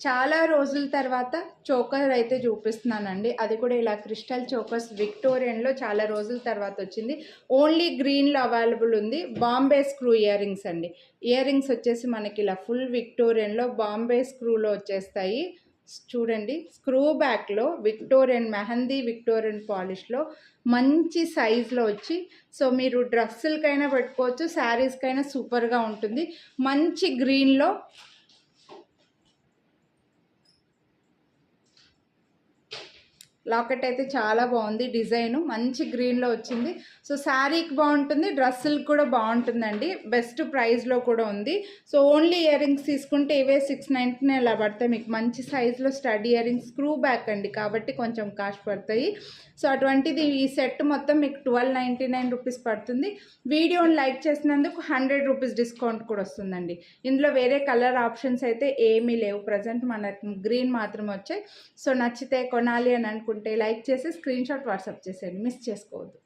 చాలా రోజుల తర్వాత చోకర్ అయితే చూపిస్తున్నానండి. అది కూడా ఇలా క్రిస్టల్ చోకర్స్ విక్టోరియన్లో చాలా రోజుల తర్వాత వచ్చింది. ఓన్లీ గ్రీన్లో అవైలబుల్ ఉంది. బాంబే స్క్రూ ఇయర్ రింగ్స్ అండి. ఇయర్ రింగ్స్ వచ్చేసి మనకి ఇలా ఫుల్ విక్టోరియన్లో బాంబే స్క్రూలో వచ్చేస్తాయి. చూడండి, స్క్రూ బ్యాక్లో విక్టోరియన్ మెహందీ విక్టోరియన్ పాలిష్లో మంచి సైజులో వచ్చి, సో మీరు డ్రెస్సులకైనా పెట్టుకోవచ్చు, శారీస్కైనా సూపర్గా ఉంటుంది. మంచి గ్రీన్లో లాకెట్ అయితే చాలా బాగుంది. డిజైన్ మంచి గ్రీన్లో వచ్చింది. సో శారీకి బాగుంటుంది, డ్రెస్సులకు కూడా బాగుంటుందండి. బెస్ట్ ప్రైస్లో కూడా ఉంది. సో ఓన్లీ ఇయర్ రింగ్స్ తీసుకుంటే ఇవే 690 అలా పడతాయి. మీకు మంచి సైజులో stud ear rings, screw back అండి కాబట్టి కొంచెం కాస్ట్ పడతాయి. సో అటువంటిది ఈ సెట్ మొత్తం మీకు 1299 రూపీస్ పడుతుంది. వీడియోని లైక్ చేసినందుకు 100 రూపీస్ డిస్కౌంట్ కూడా వస్తుందండి. ఇందులో వేరే కలర్ ఆప్షన్స్ అయితే ఏమీ లేవు. ప్రజెంట్ మనకు గ్రీన్ మాత్రమే వచ్చాయి. సో నచ్చితే కొనాలి అని అనుకుంటే లైక్ చేసి స్క్రీన్ షాట్ వాట్సాప్ చేసేయండి, మిస్ చేసుకోవద్దు.